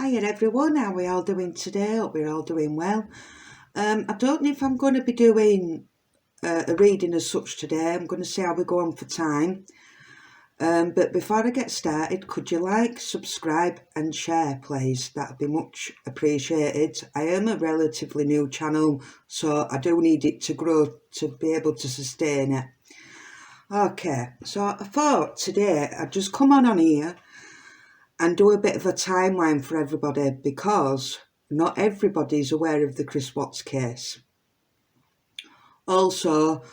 Hiya everyone, how are we all doing today? Hope we're all doing well. I don't know if I'm going to be doing a reading as such today. I'm going to see how we go on for time. But before I get started, could you like, subscribe and share please? That'd be much appreciated. I am a relatively new channel, so I do need it to grow to be able to sustain it. Okay, so I thought today I'd just come on here and do a bit of a timeline for everybody, because not everybody's aware of the Chris Watts case. Also,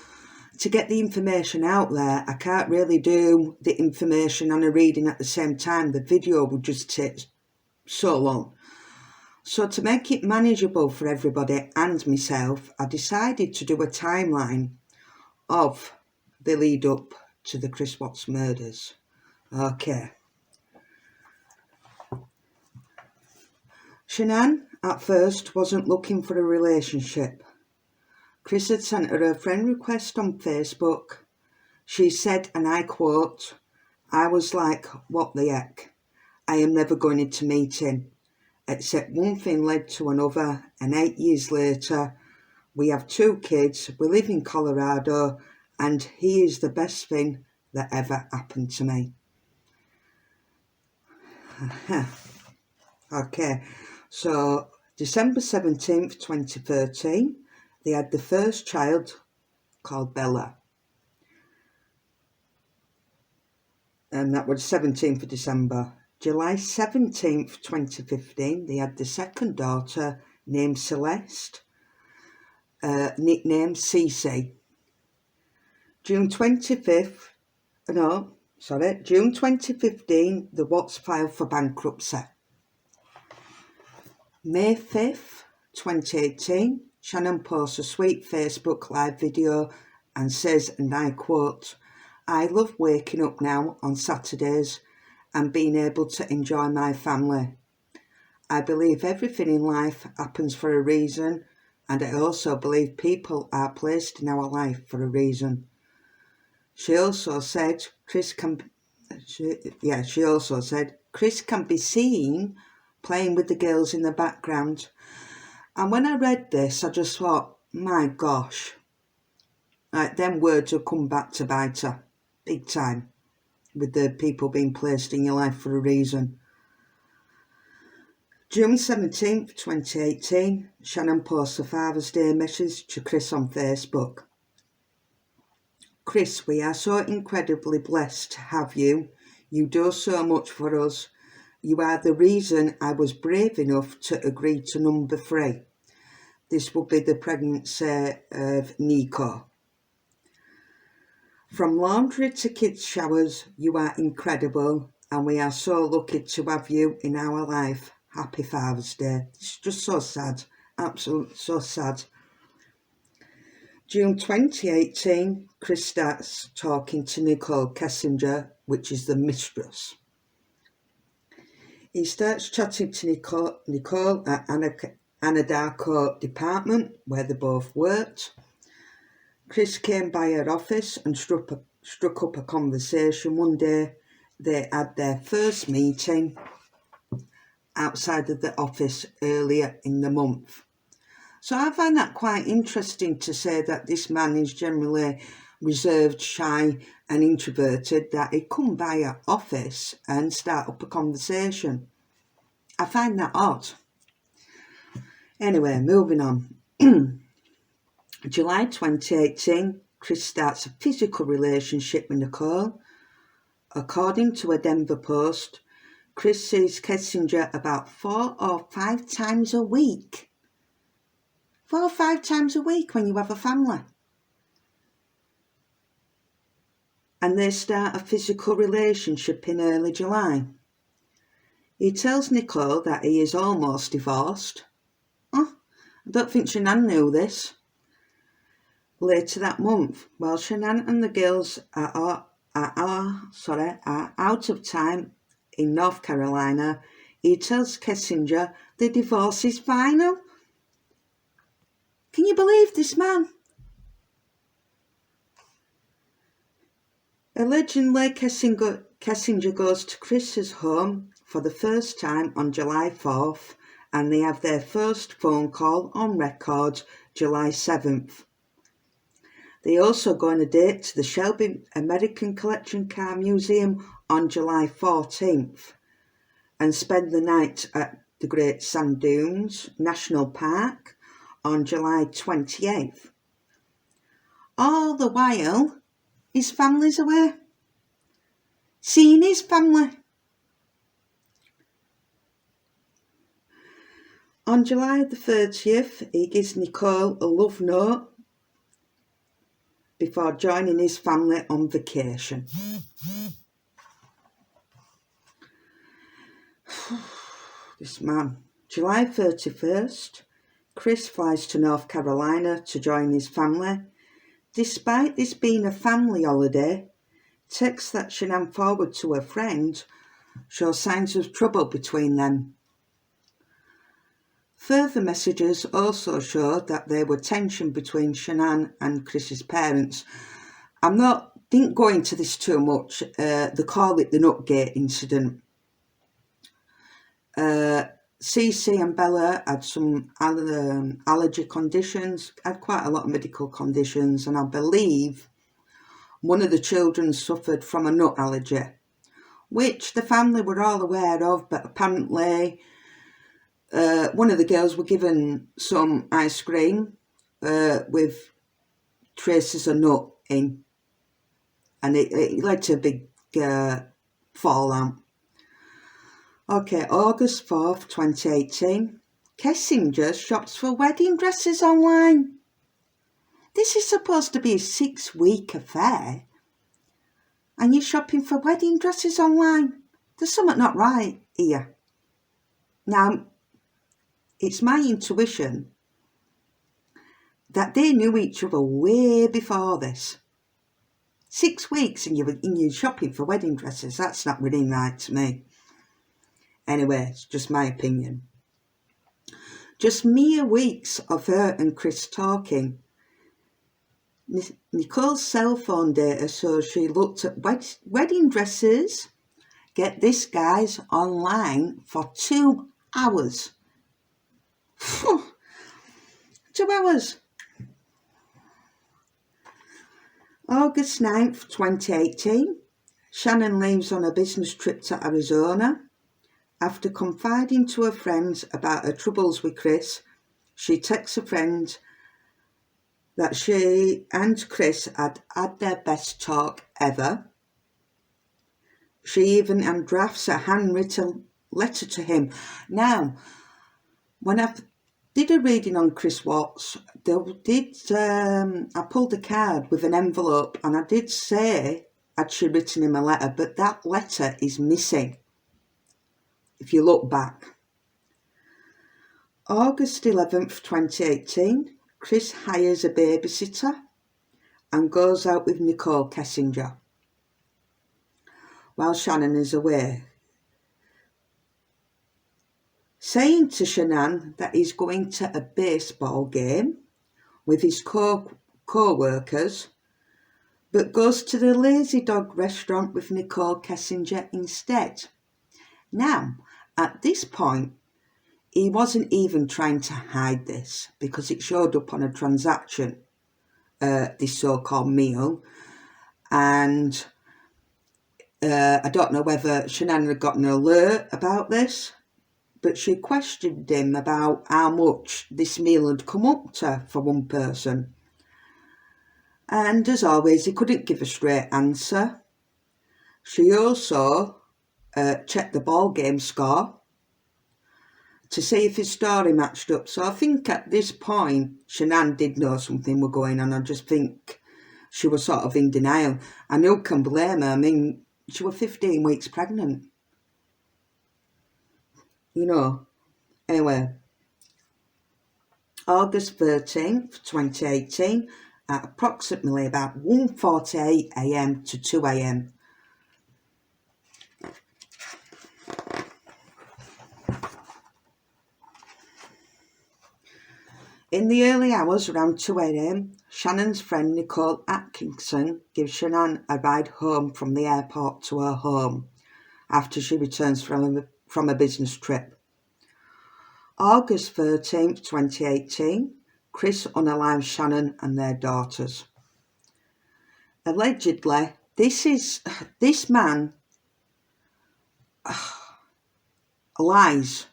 to get the information out there, I can't really do the information and a reading at the same time. The video would just take so long. So to make it manageable for everybody and myself, I decided to do a timeline of the lead up to the Chris Watts murders. Okay. Shannan, at first, wasn't looking for a relationship. Chris had sent her a friend request on Facebook. She said, and I quote, "I was like, what the heck? I am never going to meet him." Except one thing led to another, and 8 years later, we have 2 kids, we live in Colorado, and he is the best thing that ever happened to me. Okay. So, December 17th, 2013, they had the first child called Bella. And that was 17th of December. July 17th, 2015, they had the second daughter named Celeste, nicknamed Cece. June 2015, the Watts filed for bankruptcy. May 5th, 2018, Shannan posts a sweet Facebook live video and says, and I quote, "I love waking up now on Saturdays and being able to enjoy my family. I believe everything in life happens for a reason, and I also believe people are placed in our life for a reason." She also said Chris can be seen playing with the girls in the background. And when I read this, I just thought, my gosh, like, them words will come back to bite her big time, with the people being placed in your life for a reason. June 17th, 2018, Shannan posts a Father's Day message to Chris on Facebook. "Chris, we are so incredibly blessed to have you. You do so much for us. You are the reason I was brave enough to agree to number 3. This will be the pregnancy of Nico. From laundry to kids' showers, you are incredible, and we are so lucky to have you in our life. Happy Father's Day." It's just so sad, absolutely so sad. June 2018, Chris starts talking to Nicole Kessinger, which is the mistress. He starts chatting to Nicole at Anadarko department, where they both worked. Chris came by her office and struck up a conversation. One day they had their first meeting outside of the office earlier in the month. So I find that quite interesting, to say that this man is generally reserved, shy and introverted, that he'd come by her office and start up a conversation. I find that odd. Anyway, moving on. July 2018, Chris starts a physical relationship with Nicole. According to a Denver Post, Chris sees Kessinger about 4 or 5 times a week. 4 or 5 times a week when you have a family. And they start a physical relationship in early July. He tells Nicole that he is almost divorced. Oh, I don't think Shannan knew this. Later that month, while Shannan and the girls are out of time in North Carolina, he tells Kessinger the divorce is final. Can you believe this man? Allegedly, Kessinger goes to Chris's home for the first time on July 4th, and they have their first phone call on record July 7th. They also go on a date to the Shelby American Collection Car Museum on July 14th and spend the night at the Great Sand Dunes National Park on July 28th. All the while, his family's away. Seeing his family. On July the 30th, he gives Nicole a love note before joining his family on vacation. This man. July 31st, Chris flies to North Carolina to join his family. Despite this being a family holiday, texts that Shannan forwarded to her friend show signs of trouble between them. Further messages also showed that there were tension between Shannan and Chris's parents. Didn't go into this too much. They call it the Nutgate incident. Cece and Bella had some allergy conditions, had quite a lot of medical conditions, and I believe one of the children suffered from a nut allergy, which the family were all aware of, but apparently one of the girls were given some ice cream with traces of nut in, and it led to a big fallout. Okay, August 4th, 2018. Kessinger shops for wedding dresses online. This is supposed to be a 6-week affair, and you're shopping for wedding dresses online. There's something not right here. Now, it's my intuition that they knew each other way before this. 6 weeks and you're shopping for wedding dresses. That's not really right to me. Anyway, it's just my opinion. Just mere weeks of her and Chris talking. Nicole's cell phone data shows she looked at wedding dresses, get this guys, online for 2 hours. 2 hours. August 9th, 2018. Shannan leaves on a business trip to Arizona. After confiding to her friends about her troubles with Chris, she texts a friend that she and Chris had their best talk ever. She even drafts a handwritten letter to him. Now, when I did a reading on Chris Watts, I pulled a card with an envelope, and I did say had she written him a letter, but that letter is missing. If you look back. August 11th, 2018, Chris hires a babysitter and goes out with Nicole Kessinger while Shannan is away, saying to Shannan that he's going to a baseball game with his co-workers, but goes to the Lazy Dog restaurant with Nicole Kessinger instead. Now, at this point, he wasn't even trying to hide this because it showed up on a transaction, this so-called meal, and I don't know whether Shannan had got an alert about this, but she questioned him about how much this meal had come up to for one person. And as always, he couldn't give a straight answer. She also checked the ball game score to see if his story matched up. So I think at this point, Shannan did know something was going on. I just think she was sort of in denial. And who can blame her? I mean, she was 15 weeks pregnant. You know. Anyway, August 13th, 2018, at approximately about 1:48 a.m. to 2 a.m. In the early hours, around 2 a.m, Shannan's friend Nicole Atkinson gives Shannan a ride home from the airport to her home after she returns from from a business trip. August 13th, 2018, Chris unalives Shannan and their daughters. Allegedly, this man lies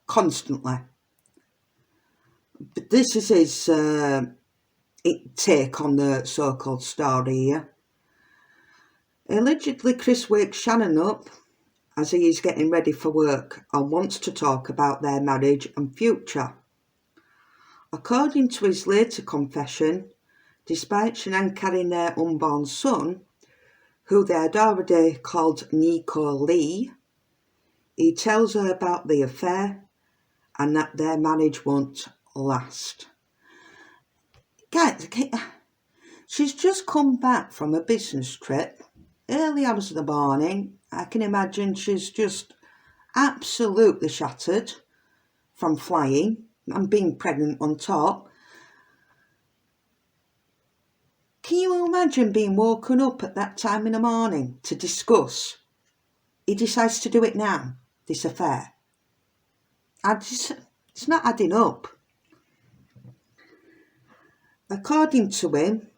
constantly. But this is his take on the so-called story here. Allegedly, Chris wakes Shannan up as he is getting ready for work and wants to talk about their marriage and future. According to his later confession, despite Shannan carrying their unborn son, who they had already called Nico Lee, he tells her about the affair and that their marriage won't last. Guys, she's just come back from a business trip, early hours of the morning. I can imagine she's just absolutely shattered from flying and being pregnant on top. Can you imagine being woken up at that time in the morning to discuss? He decides to do it now, this affair. It's not adding up. According to him,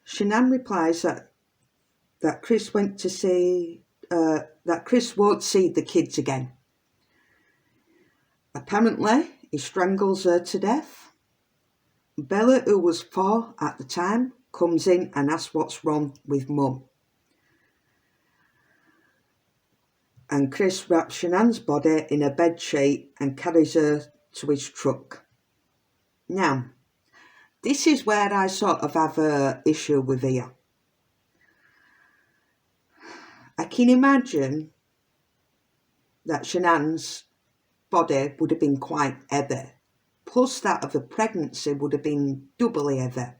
Shannan replies that Chris went to see that Chris won't see the kids again. Apparently, he strangles her to death. Bella, who was 4 at the time, comes in and asks what's wrong with Mum. And Chris wraps Shannan's body in a bedsheet and carries her to his truck. Now, this is where I sort of have an issue with here. I can imagine that Shannan's body would have been quite heavy, plus that of a pregnancy would have been doubly heavy.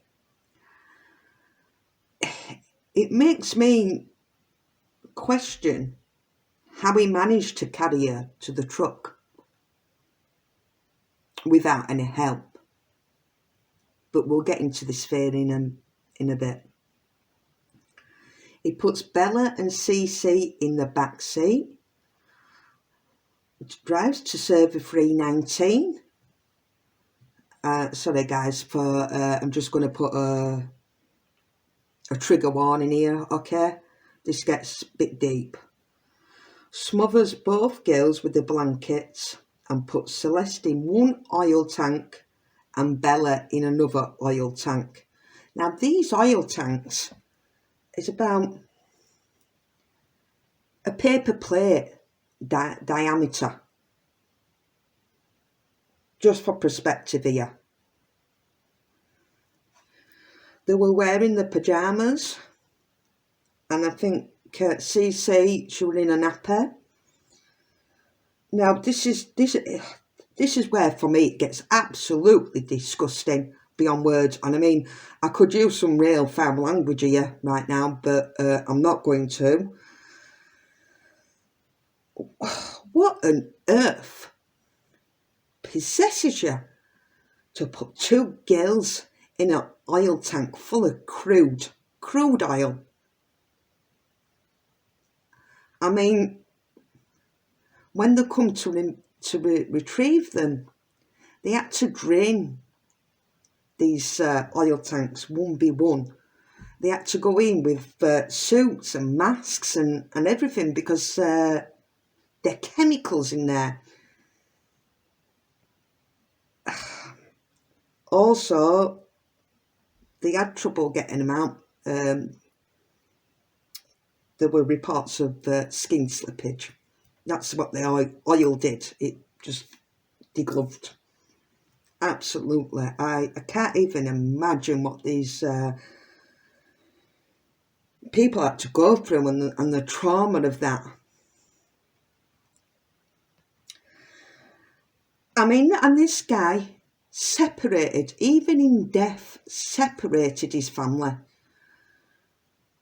It makes me question how he managed to carry her to the truck without any help. But we'll get into this theory in a bit. He puts Bella and Cece in the back seat, drives to Server 319. Sorry guys, I'm just going to put a trigger warning here, okay? This gets a bit deep. Smothers both girls with the blankets and puts Celeste in one oil tank and Bella in another oil tank. Now these oil tanks is about a paper plate diameter. Just for perspective here. They were wearing the pyjamas, and I think Cece, she was in a napper. Now this is where for me it gets absolutely disgusting beyond words, and I mean I could use some real foul language here right now, but I'm not going to. What on earth possesses you to put 2 girls in an oil tank full of crude oil? I mean, when they come to retrieve them, they had to drain these oil tanks one by one. They had to go in with suits and masks and everything because there are chemicals in there. Also, they had trouble getting them out. There were reports of skin slippage. That's what the oil did. It just degloved. Absolutely. I can't even imagine what these people had to go through and the trauma of that. I mean, and this guy separated, even in death, separated his family.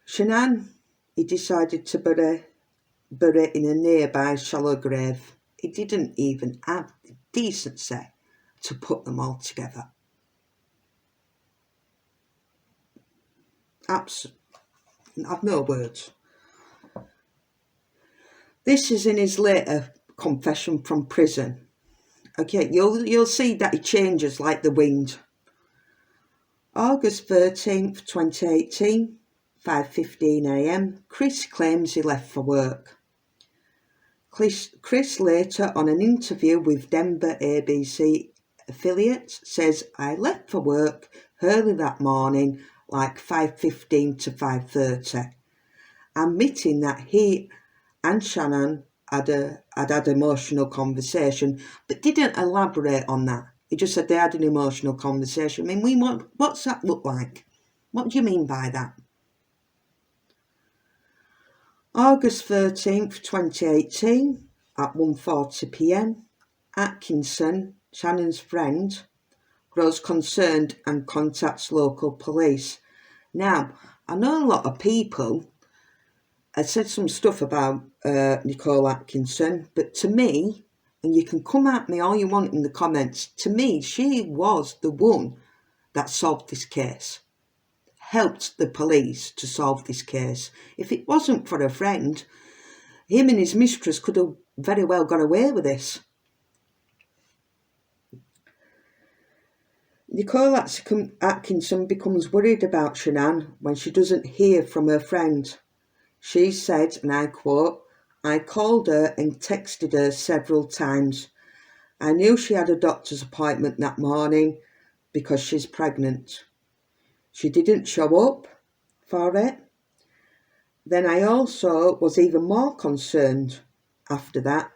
Shannan, he decided to bury in a nearby shallow grave. He didn't even have the decency to put them all together. I've no words. This is in his later confession from prison. Okay, you'll see that he changes like the wind. August 13th, 2018, 5:15 a.m. Chris claims he left for work. Chris later, on an interview with Denver ABC affiliate, says, "I left for work early that morning, like 5:15 to 5:30, admitting that he and Shannan had emotional conversation, but didn't elaborate on that. He just said they had an emotional conversation. I mean, what's that look like? What do you mean by that?" August 13th, 2018, at 1:40 p.m, Atkinson, Shannan's friend, grows concerned and contacts local police. Now, I know a lot of people had said some stuff about Nicole Atkinson, but to me, and you can come at me all you want in the comments, to me, she was the one that solved this case, helped the police to solve this case. If it wasn't for a friend, him and his mistress could have very well got away with this. Nicole Atkinson becomes worried about Shannan when she doesn't hear from her friend. She said, and I quote, "I called her and texted her several times. I knew she had a doctor's appointment that morning because she's pregnant. She didn't show up for it. Then I also was even more concerned after that.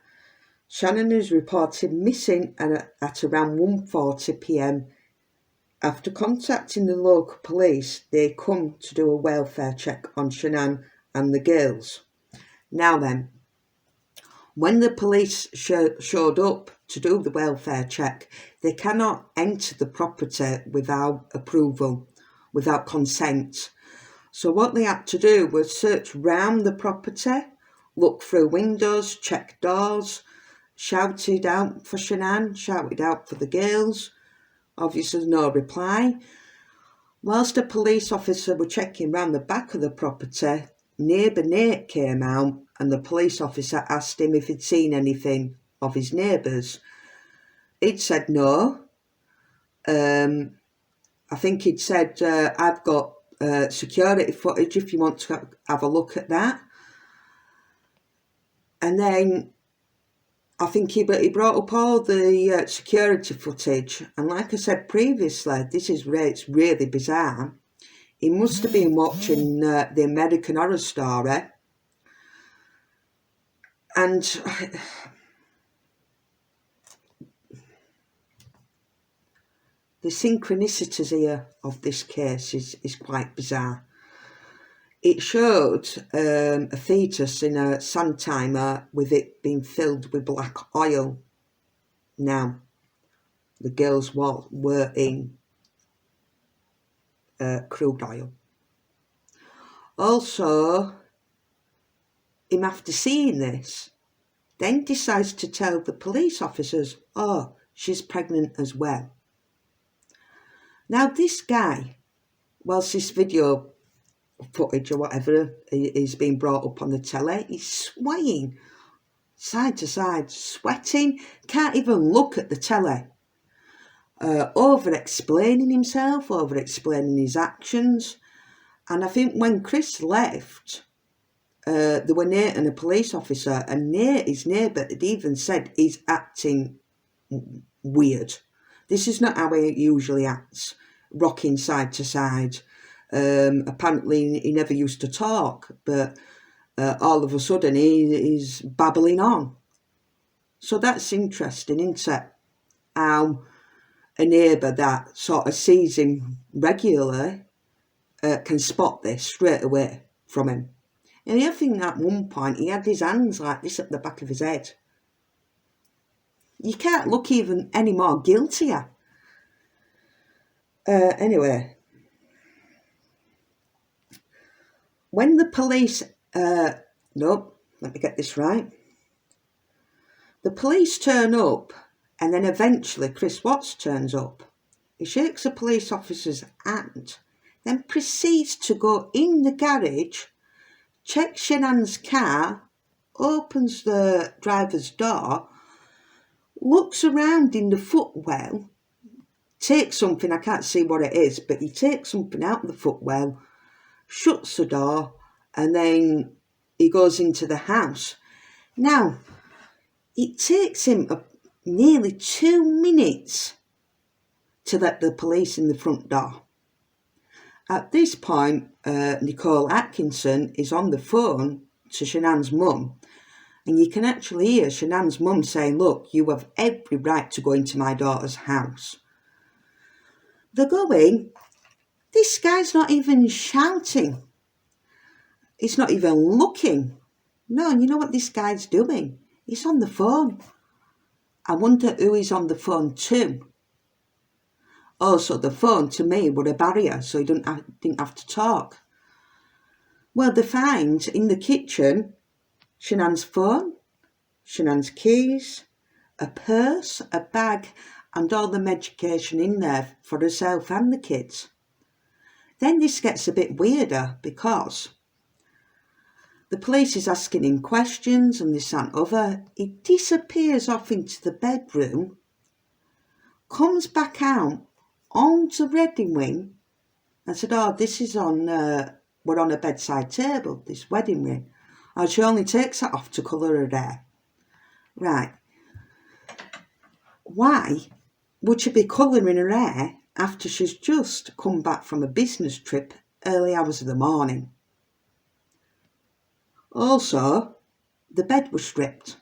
Shannan is reported missing at around 1:40 p.m. After contacting the local police, they come to do a welfare check on Shannan and the girls. Now then, when the police showed up to do the welfare check, they cannot enter the property without approval, without consent. So what they had to do was search round the property, look through windows, check doors, shouted out for Shannan, shouted out for the girls. Obviously no reply. Whilst a police officer were checking round the back of the property, neighbour Nate came out and the police officer asked him if he'd seen anything of his neighbours. He'd said no. I think he'd said, "I've got security footage if you want to have a look at that." And then I think he brought up all the security footage. And like I said previously, it's really bizarre. He must have been watching the American Horror Story. And the synchronicities here of this case is quite bizarre. It showed a fetus in a sand timer with it being filled with black oil. Now, the girls were in crude oil. Also, him after seeing this, then decides to tell the police officers, "Oh, she's pregnant as well." Now, this guy, whilst this video footage or whatever is being brought up on the telly, he's swaying side to side, sweating, can't even look at the telly, over-explaining himself, over-explaining his actions. And I think when Chris left, there were Nate and a police officer, and Nate, his neighbour, had even said he's acting weird. This is not how he usually acts, rocking side to side. Apparently he never used to talk, but all of a sudden he's babbling on. So that's interesting, isn't it? How a neighbour that sort of sees him regularly can spot this straight away from him. And I think at one point he had his hands like this at the back of his head. You can't look even any more guiltier. Anyway, when the police, no, let me get this right. The police turn up, and then eventually Chris Watts turns up. He shakes a police officer's hand, then proceeds to go in the garage, check Shannan's car, opens the driver's door, looks around in the footwell, takes something, I can't see what it is, but he takes something out of the footwell, shuts the door, and then he goes into the house. Now, it takes him nearly 2 minutes to let the police in the front door. At this point, Nicole Atkinson is on the phone to Shannan's mum, and you can actually hear Shannan's mum saying, look, you have every right to go into my daughter's house. They're going, this guy's not even shouting. He's not even looking. No, and you know what this guy's doing? He's on the phone. I wonder who he's on the phone to. Also, the phone to me were a barrier, so he didn't have to talk. Well, they find in the kitchen Shannan's phone, Shannan's keys, a purse, a bag, and all the medication in there for herself and the kids. Then this gets a bit weirder because the police is asking him questions and this and other. He disappears off into the bedroom, comes back out, owns a wedding ring, and said, oh, this is on, we're on a bedside table, this wedding ring. Oh, she only takes that off to colour her hair. Right. Why would she be colouring her hair after she's just come back from a business trip early hours of the morning? Also, the bed was stripped.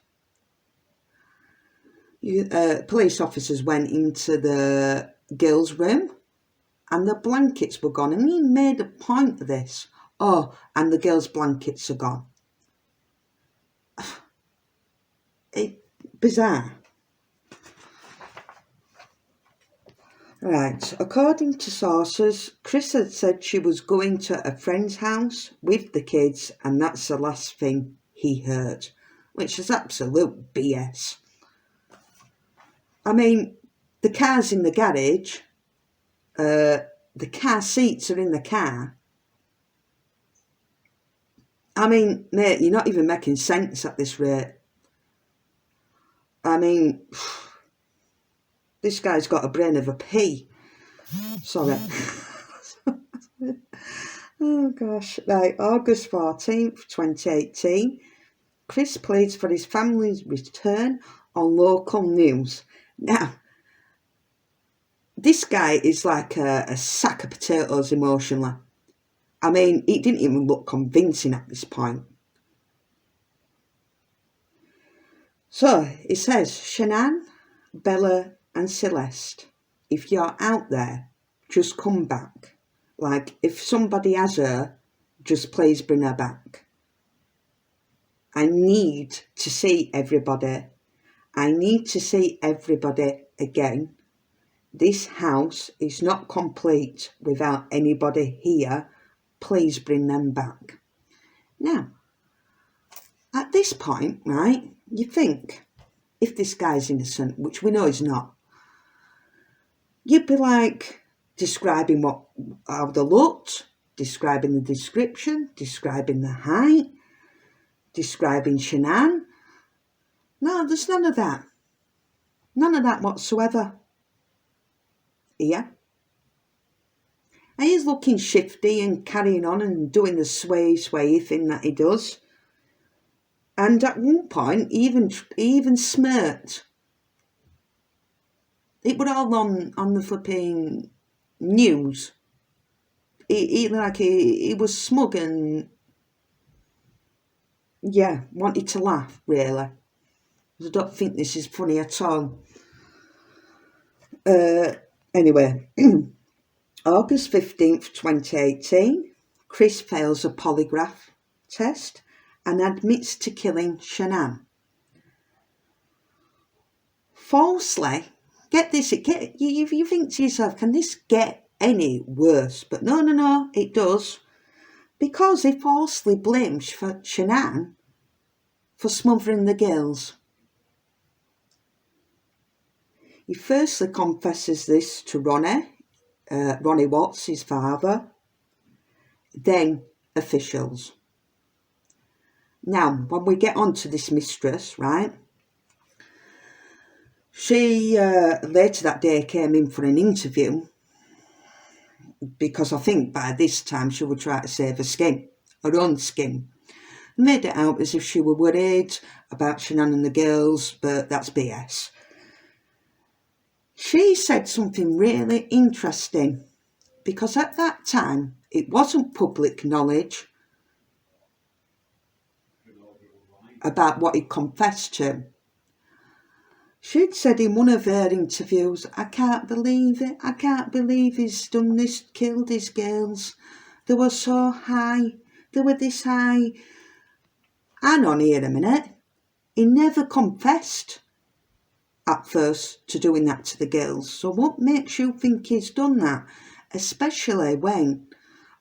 Police officers went into the girls' room and the blankets were gone. And he made a point of this. Oh, and the girls' blankets are gone. Bizarre. Right, according to sources, Chris had said she was going to a friend's house with the kids, and that's the last thing he heard, which is absolute BS. I mean, the car's in the garage, the car seats are in the car. I mean, mate, you're not even making sense at this rate. I mean, this guy's got a brain of a pea. Sorry. Oh gosh. Right, August 14th, 2018. Chris pleads for his family's return on local news. Now, this guy is like a sack of potatoes emotionally. I mean, he didn't even look convincing at this point. So, it says, Shannan, Bella and Celeste, if you're out there, just come back. Like, if somebody has her, just please bring her back. I need to see everybody. I need to see everybody again. This house is not complete without anybody here. Please bring them back. Now, at this point, right, you think, if this guy's innocent, which we know he's not, you'd be like describing how they looked, describing the description, describing the height, describing Shannan. No, there's none of that. None of that whatsoever. Here. And he's looking shifty and carrying on and doing the sway thing that he does. And at one point, he even smirked. It was all on the flipping news. He was smug and, yeah, wanted to laugh, really. I don't think this is funny at all. Anyway, August 15th, 2018, Chris fails a polygraph test and admits to killing Shannan. Falsely, get this, you think to yourself, can this get any worse? But no, it does. Because he falsely blames Shannan for smothering the girls. He firstly confesses this to Ronnie Watts, his father, then officials. Now, when we get on to this mistress, right, she later that day came in for an interview because I think by this time she would try to save her own skin. Made it out as if she were worried about Shannan and the girls, but that's BS. She said something really interesting because at that time it wasn't public knowledge about what he confessed to. She'd said in one of her interviews, I can't believe it, I can't believe he's done this, killed his girls. They were so high, they were this high. Hang on here a minute, he never confessed at first to doing that to the girls. So what makes you think he's done that? Especially when,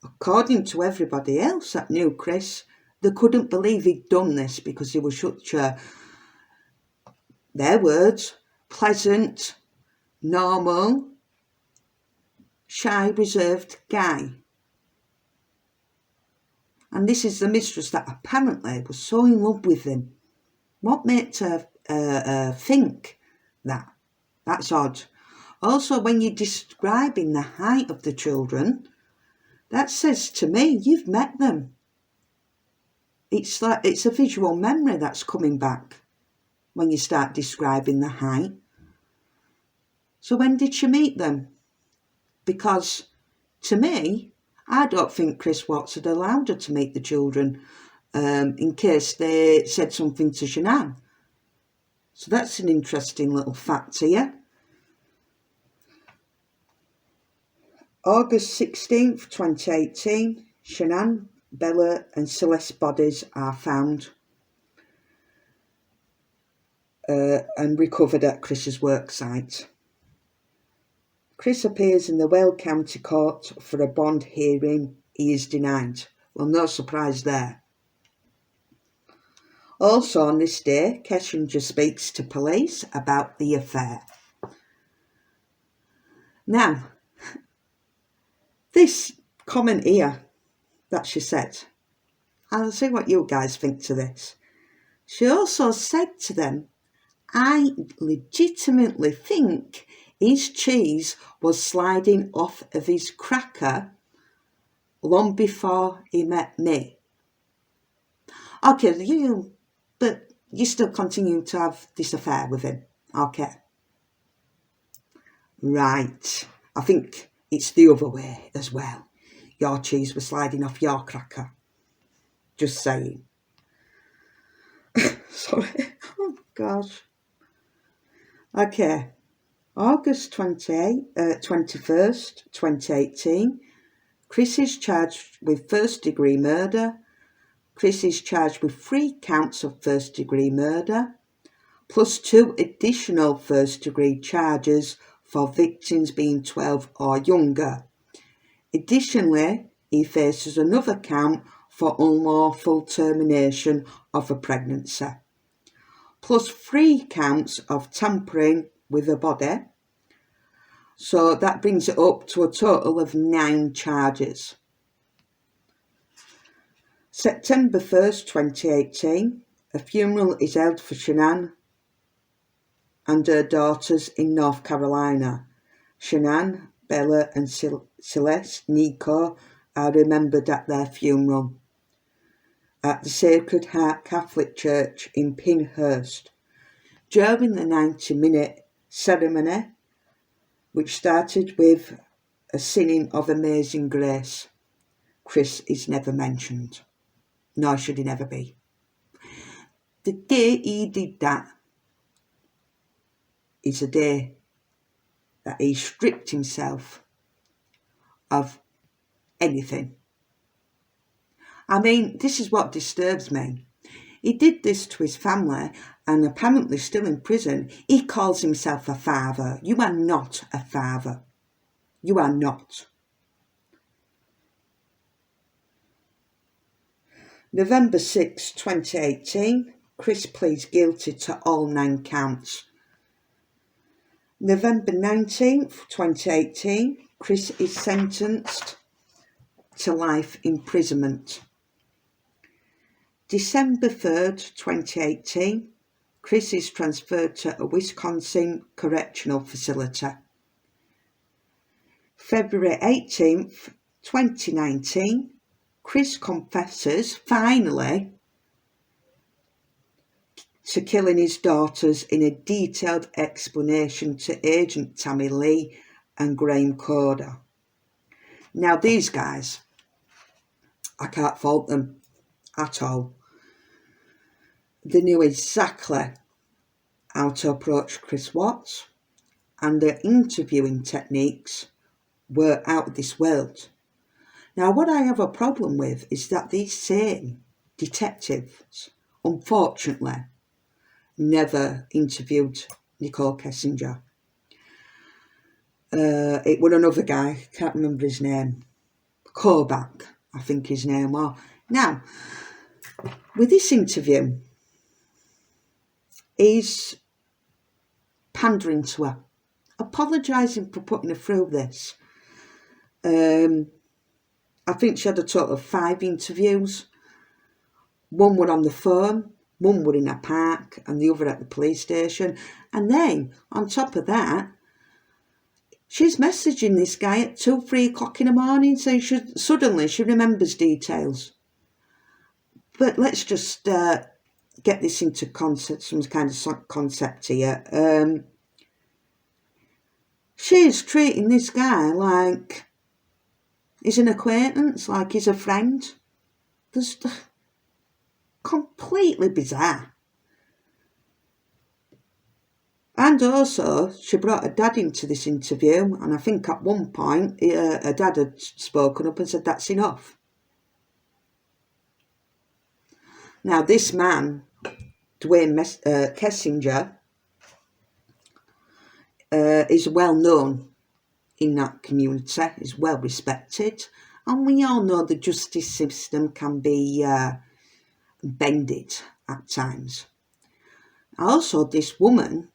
according to everybody else that knew Chris, they couldn't believe he'd done this because he was such a, their words, pleasant, normal, shy, reserved guy. And this is the mistress that apparently was so in love with him. What made her think that? That's odd. Also, when you're describing the height of the children, that says to me, you've met them. It's like it's a visual memory that's coming back when you start describing the height. So when did she meet them? Because to me, I don't think Chris Watts had allowed her to meet the children in case they said something to Shannan. So that's an interesting little fact here. August 16th, 2018, Shannan, Bella and Celeste bodies are found and recovered at Chris's worksite. Chris appears in the Wales County Court for a bond hearing. He is denied. Well, no surprise there. Also on this day, Kessinger speaks to police about the affair. Now, this comment here that she said, I'll see what you guys think to this. She also said to them, I legitimately think his cheese was sliding off of his cracker long before he met me. Okay, but you still continue to have this affair with him. Okay. Right. I think it's the other way as well. Your cheese was sliding off your cracker. Just saying. Sorry. Oh, gosh. Okay. August 21st, 2018. Chris is charged with first-degree murder. Chris is charged with 3 counts of first-degree murder, plus 2 additional first-degree charges for victims being 12 or younger. Additionally, he faces another count for unlawful termination of a pregnancy, plus 3 counts of tampering with a body. So that brings it up to a total of 9 charges. September 1st, 2018, a funeral is held for Shannan and her daughters in North Carolina. Shannan, Bella and Celeste, Nico are remembered at their funeral at the Sacred Heart Catholic Church in Pinehurst. During the 90-minute ceremony, which started with a singing of Amazing Grace, Chris is never mentioned, nor should he never be. The day he did that is a day that he stripped himself of anything. I mean, this is what disturbs me. He did this to his family and apparently still in prison. He calls himself a father. You are not a father. You are not. November 6, 2018, Chris pleads guilty to all 9 counts. November 19th, 2018, Chris is sentenced to life imprisonment. December 3rd, 2018, Chris is transferred to a Wisconsin correctional facility. February 18th, 2019, Chris confesses, finally, to killing his daughters in a detailed explanation to Agent Tammy Lee and Graham Coder. Now, these guys, I can't fault them at all. They knew exactly how to approach Chris Watts, and their interviewing techniques were out of this world. Now, what I have a problem with is that these same detectives, unfortunately, never interviewed Nico Kessinger. It was another guy, can't remember his name, Kovac, I think his name was. Now, with this interview, he's pandering to her, apologising for putting her through this. I think she had a total of 5 interviews. One were on the phone, one were in a park, and the other at the police station. And then, on top of that, she's messaging this guy at 2, 3 o'clock in the morning, saying suddenly she remembers details. But let's just get this into concept, some kind of concept here. She's treating this guy like he's an acquaintance, like he's a friend. That's completely bizarre. And also, she brought her dad into this interview, and I think at one point, her dad had spoken up and said, that's enough. Now, this man, Dwayne Kessinger, is well known in that community, is well respected, and we all know the justice system can be bended at times. Also, this woman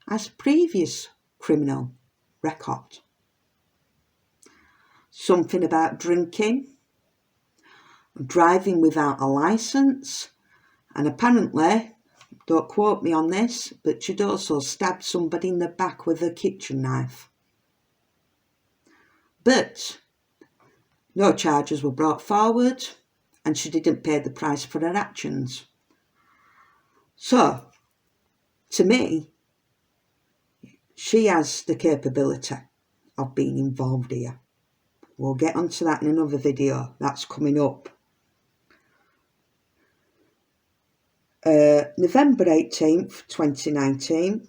has previous criminal record. Something about drinking, driving without a licence, and apparently, don't quote me on this, but she'd also stabbed somebody in the back with a kitchen knife. But no charges were brought forward, and she didn't pay the price for her actions. So, to me, she has the capability of being involved here. We'll get onto that in another video. That's coming up. November 18th, 2019,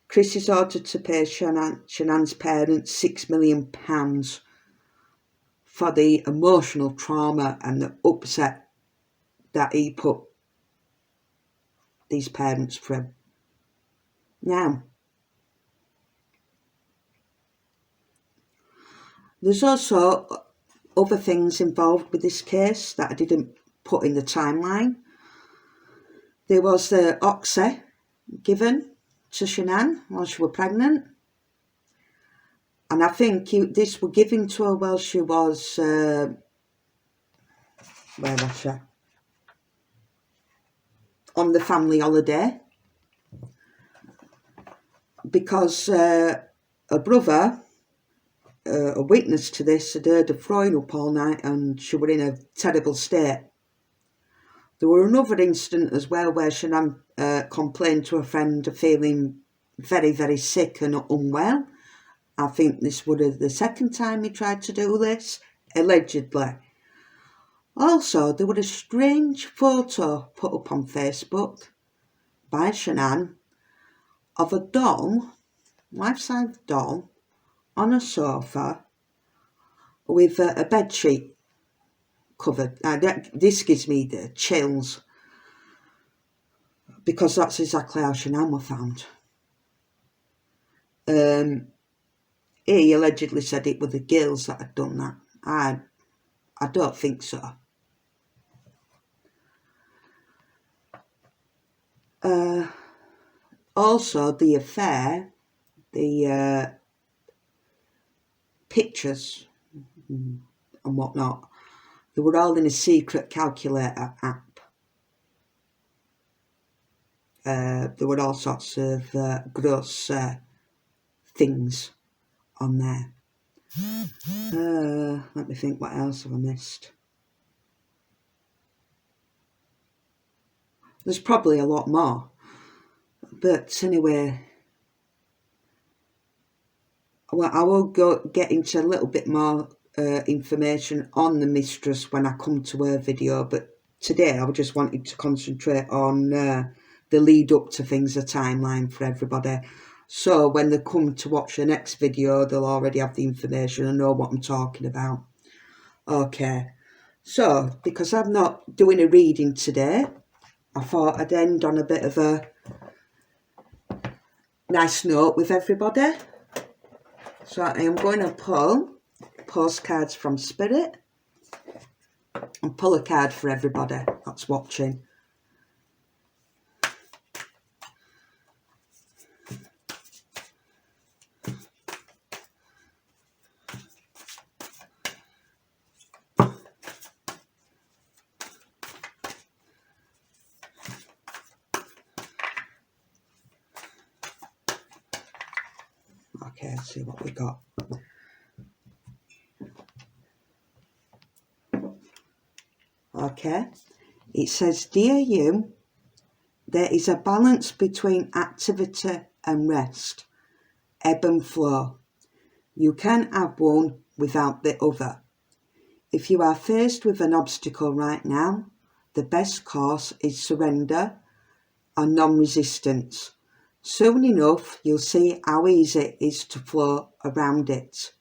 Chris is ordered to pay Shannan's parents £6 million for the emotional trauma and the upset that he put these parents through. Now, there's also other things involved with this case that I didn't put in the timeline. There was the oxy given to Shannan while she was pregnant. And I think this was given to her while she was, where was she? On the family holiday. Because a brother, a witness to this, had heard her throwing up all night and she was in a terrible state. There were another incident as well where Shannan complained to a friend of feeling very, very sick and unwell. I think this would have the second time he tried to do this, allegedly. Also, there was a strange photo put up on Facebook by Shannan of a doll, life-size doll, on a sofa with a bedsheet covered. Now, this gives me the chills because that's exactly how Shannan was found. He allegedly said it were the girls that had done that. I don't think so. Also, the affair, the pictures and whatnot, they were all in a secret calculator app. there were all sorts of gross things on there. Let me think, what else have I missed? There's probably a lot more, but anyway, well, I will get into a little bit more information on the mistress when I come to her video, but today I just wanted to concentrate on the lead up to things, a timeline for everybody. So when they come to watch the next video, they'll already have the information and know what I'm talking about. Okay, so because I'm not doing a reading today, I thought I'd end on a bit of a nice note with everybody. So I am going to pull postcards from Spirit and pull a card for everybody that's watching. Okay, let's see what we got. Okay, it says, Dear you, there is a balance between activity and rest, ebb and flow. You can have one without the other. If you are faced with an obstacle right now, the best course is surrender and non-resistance. Soon enough, you'll see how easy it is to flow around it.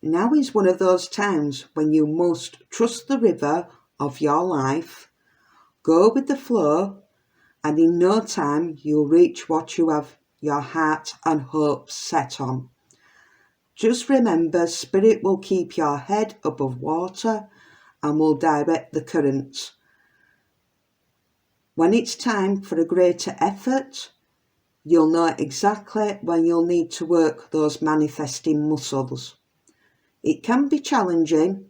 Now is one of those times when you must trust the river of your life, go with the flow, and in no time you'll reach what you have your heart and hopes set on. Just remember, Spirit will keep your head above water and will direct the currents. When it's time for a greater effort, you'll know exactly when you'll need to work those manifesting muscles. It can be challenging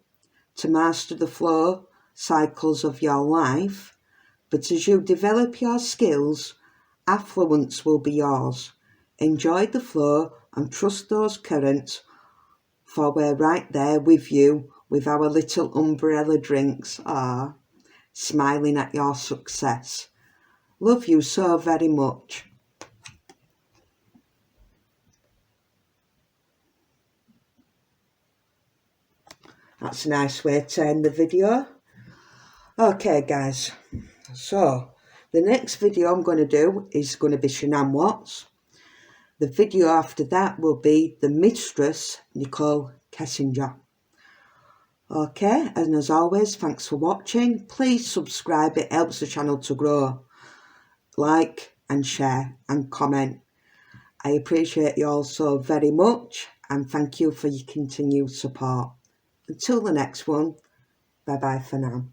to master the flow cycles of your life, but as you develop your skills, affluence will be yours. Enjoy the flow and trust those currents, for we're right there with you with our little umbrella drinks, smiling at your success. Love you so very much. That's a nice way to end the video. Okay guys, so the next video I'm going to do is going to be Shannan Watts. The video after that will be the mistress, Nico. Okay, and as always, thanks for watching. Please subscribe, it helps the channel to grow. Like and share and comment. I appreciate you all so very much and thank you for your continued support. Until the next one, bye bye for now.